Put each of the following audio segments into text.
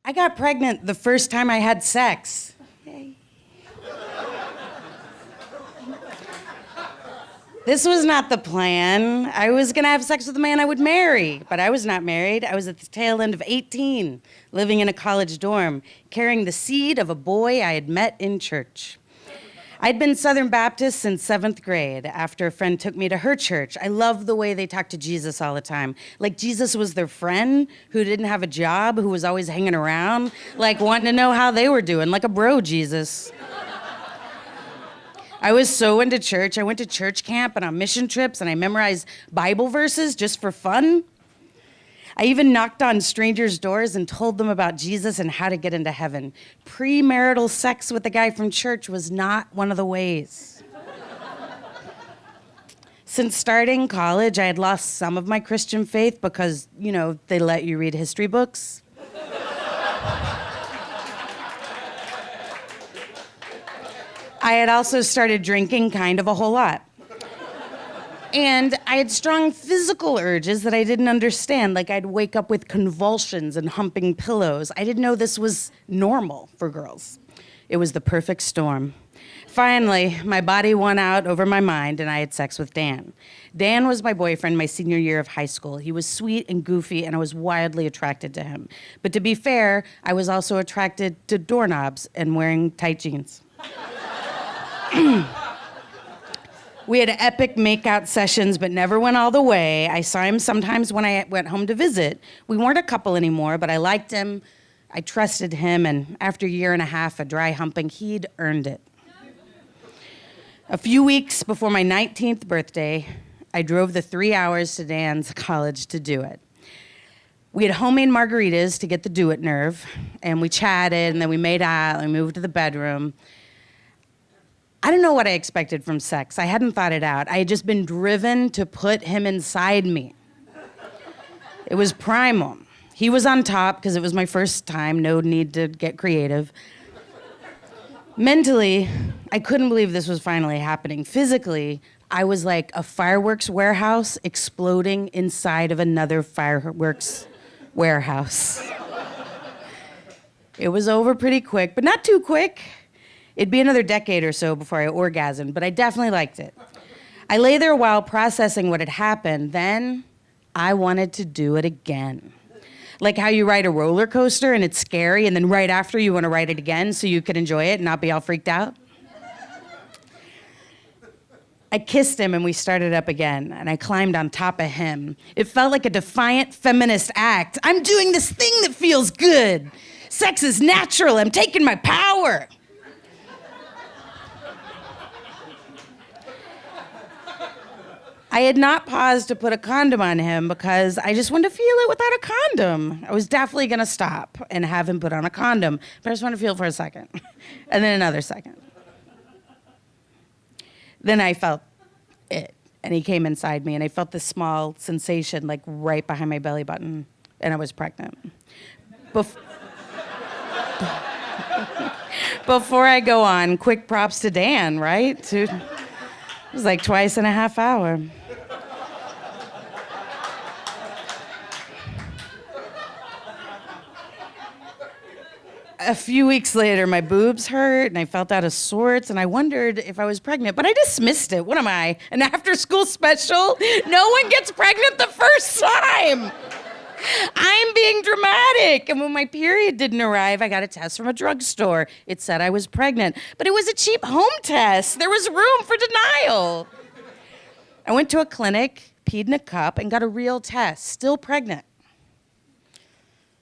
I got pregnant the first time I had sex. Yay. This was not the plan. I was gonna have sex with the man I would marry, but I was not married. I was at the tail end of 18, living in a college dorm, carrying the seed of a boy I had met in church. I'd been Southern Baptist since 7th grade after a friend took me to her church. I love the way they talk to Jesus all the time. Like Jesus was their friend who didn't have a job, who was always hanging around, like wanting to know how they were doing, like a bro Jesus. I was so into church. I went to church camp and on mission trips, and I memorized Bible verses just for fun. I even knocked on strangers' doors and told them about Jesus and how to get into heaven. Premarital sex with the guy from church was not one of the ways. Since starting college, I had lost some of my Christian faith because, they let you read history books. I had also started drinking kind of a whole lot. And I had strong physical urges that I didn't understand, like I'd wake up with convulsions and humping pillows. I didn't know this was normal for girls. It was the perfect storm. Finally, my body won out over my mind, and I had sex with Dan. Dan was my boyfriend my senior year of high school. He was sweet and goofy, and I was wildly attracted to him. But to be fair, I was also attracted to doorknobs and wearing tight jeans. We had epic makeout sessions, but never went all the way. I saw him sometimes when I went home to visit. We weren't a couple anymore, but I liked him. I trusted him, and after a year and a half of dry humping, he'd earned it. A few weeks before my 19th birthday, I drove the 3 hours to Dan's college to do it. We had homemade margaritas to get the do-it nerve, and we chatted, and then we made out, and we moved to the bedroom. I don't know what I expected from sex. I hadn't thought it out. I had just been driven to put him inside me. It was primal. He was on top because it was my first time, no need to get creative. Mentally, I couldn't believe this was finally happening. Physically, I was like a fireworks warehouse exploding inside of another fireworks warehouse. It was over pretty quick, but not too quick. It'd be another decade or so before I orgasmed, but I definitely liked it. I lay there a while processing what had happened. Then I wanted to do it again. Like how you ride a roller coaster and it's scary, and then right after you want to ride it again so you could enjoy it and not be all freaked out. I kissed him and we started up again, and I climbed on top of him. It felt like a defiant feminist act. I'm doing this thing that feels good. Sex is natural. I'm taking my power. I had not paused to put a condom on him because I just wanted to feel it without a condom. I was definitely gonna stop and have him put on a condom, but I just wanted to feel it for a second, and then another second. Then I felt it, and he came inside me, and I felt this small sensation like right behind my belly button, and I was pregnant. Before I go on, quick props to Dan, right? It was like twice in a half hour. A few weeks later, my boobs hurt and I felt out of sorts, and I wondered if I was pregnant, but I dismissed it. What am I, an after-school special? No one gets pregnant the first time. I'm being dramatic. And when my period didn't arrive, I got a test from a drugstore. It said I was pregnant, but it was a cheap home test. There was room for denial. I went to a clinic, peed in a cup, and got a real test. Still pregnant.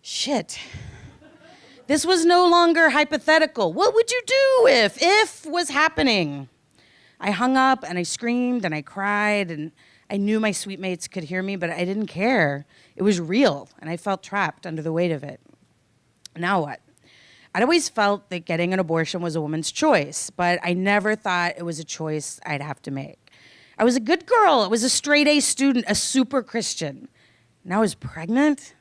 Shit. This was no longer hypothetical. What would you do if was happening? I hung up and I screamed and I cried, and I knew my sweet mates could hear me, but I didn't care. It was real, and I felt trapped under the weight of it. Now what? I'd always felt that getting an abortion was a woman's choice, but I never thought it was a choice I'd have to make. I was a good girl. I was a straight A student, a super Christian. Now I was pregnant?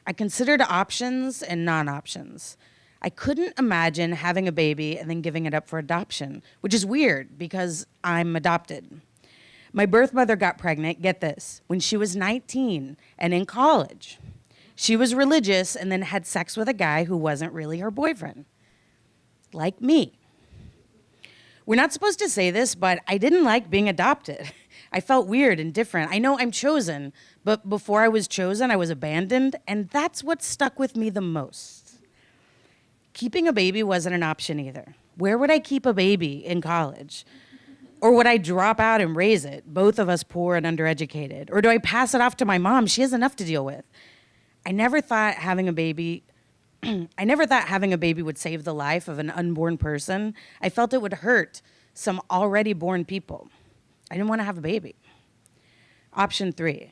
I considered options and non-options. I couldn't imagine having a baby and then giving it up for adoption, which is weird because I'm adopted. My birth mother got pregnant, get this, when she was 19 and in college. She was religious and then had sex with a guy who wasn't really her boyfriend. Like me. We're not supposed to say this, but I didn't like being adopted. I felt weird and different. I know I'm chosen, but before I was chosen, I was abandoned, and that's what stuck with me the most. Keeping a baby wasn't an option either. Where would I keep a baby in college? Or would I drop out and raise it, both of us poor and undereducated? Or do I pass it off to my mom? She has enough to deal with. I never thought having a baby would save the life of an unborn person. I felt it would hurt some already born people. I didn't want to have a baby. Option 3.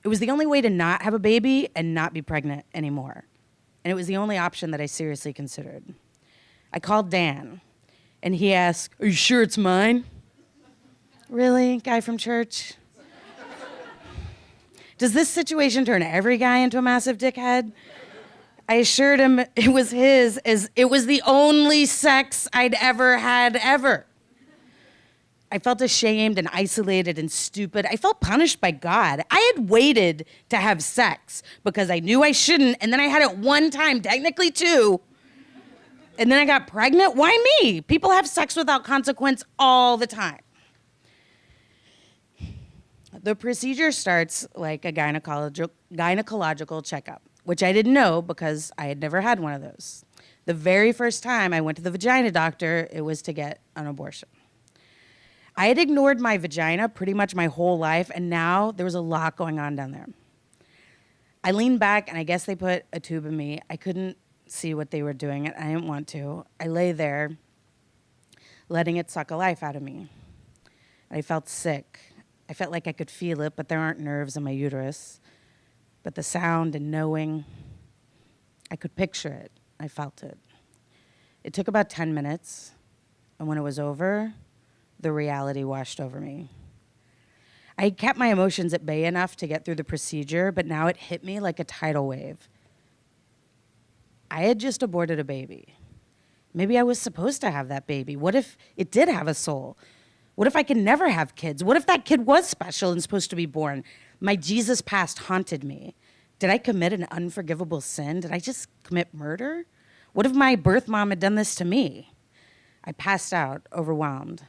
It was the only way to not have a baby and not be pregnant anymore. And it was the only option that I seriously considered. I called Dan, and he asked, "Are you sure it's mine?" Really, guy from church? Does this situation turn every guy into a massive dickhead? I assured him it was his, as it was the only sex I'd ever had, ever. I felt ashamed and isolated and stupid. I felt punished by God. I had waited to have sex because I knew I shouldn't, and then I had it one time, technically two, and then I got pregnant. Why me? People have sex without consequence all the time. The procedure starts like a gynecological checkup, which I didn't know because I had never had one of those. The very first time I went to the vagina doctor, it was to get an abortion. I had ignored my vagina pretty much my whole life, and now there was a lot going on down there. I leaned back, and I guess they put a tube in me. I couldn't see what they were doing, and I didn't want to. I lay there, letting it suck a life out of me. I felt sick. I felt like I could feel it, but there aren't nerves in my uterus. But the sound and knowing, I could picture it. I felt it. It took about 10 minutes, and when it was over, the reality washed over me. I had kept my emotions at bay enough to get through the procedure, but now it hit me like a tidal wave. I had just aborted a baby. Maybe I was supposed to have that baby. What if it did have a soul? What if I could never have kids? What if that kid was special and supposed to be born? My Jesus past haunted me. Did I commit an unforgivable sin? Did I just commit murder? What if my birth mom had done this to me? I passed out, overwhelmed.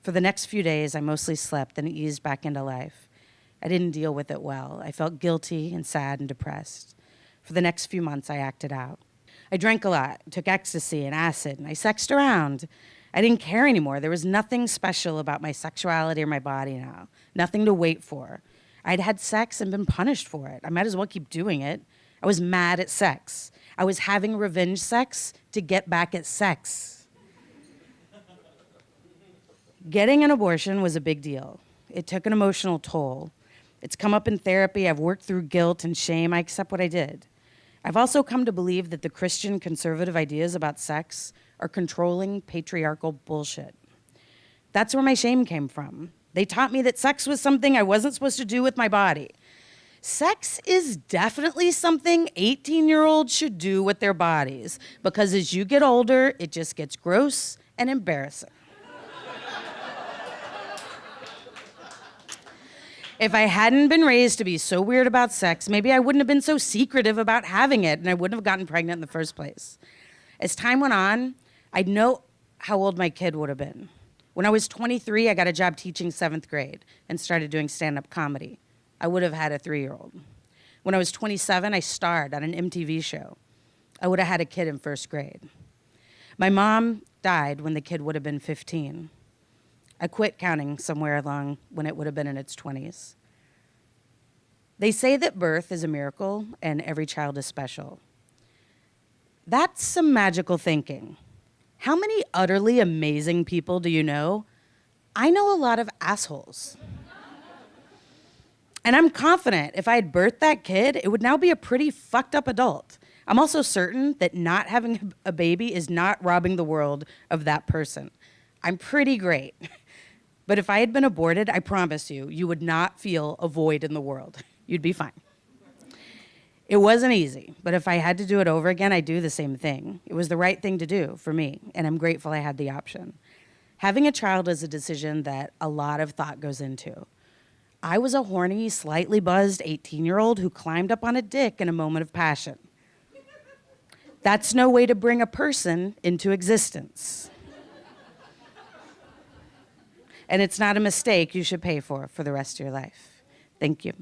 For the next few days, I mostly slept and eased back into life. I didn't deal with it well. I felt guilty and sad and depressed. For the next few months, I acted out. I drank a lot, took ecstasy and acid, and I sexed around. I didn't care anymore. There was nothing special about my sexuality or my body now, nothing to wait for. I'd had sex and been punished for it. I might as well keep doing it. I was mad at sex. I was having revenge sex to get back at sex. Getting an abortion was a big deal. It took an emotional toll. It's come up in therapy. I've worked through guilt and shame. I accept what I did. I've also come to believe that the Christian conservative ideas about sex are controlling patriarchal bullshit. That's where my shame came from. They taught me that sex was something I wasn't supposed to do with my body. Sex is definitely something 18-year-olds should do with their bodies, because as you get older, it just gets gross and embarrassing. If I hadn't been raised to be so weird about sex, maybe I wouldn't have been so secretive about having it, and I wouldn't have gotten pregnant in the first place. As time went on, I'd know how old my kid would have been. When I was 23, I got a job teaching 7th grade and started doing stand-up comedy. I would have had a 3-year-old. When I was 27, I starred on an MTV show. I would have had a kid in 1st grade. My mom died when the kid would have been 15. I quit counting somewhere along when it would have been in its 20s. They say that birth is a miracle and every child is special. That's some magical thinking. How many utterly amazing people do you know? I know a lot of assholes. And I'm confident if I had birthed that kid, it would now be a pretty fucked up adult. I'm also certain that not having a baby is not robbing the world of that person. I'm pretty great. But if I had been aborted, I promise you, you would not feel a void in the world. You'd be fine. It wasn't easy, but if I had to do it over again, I'd do the same thing. It was the right thing to do for me, and I'm grateful I had the option. Having a child is a decision that a lot of thought goes into. I was a horny, slightly buzzed 18-year-old who climbed up on a dick in a moment of passion. That's no way to bring a person into existence. And it's not a mistake you should pay for the rest of your life. Thank you.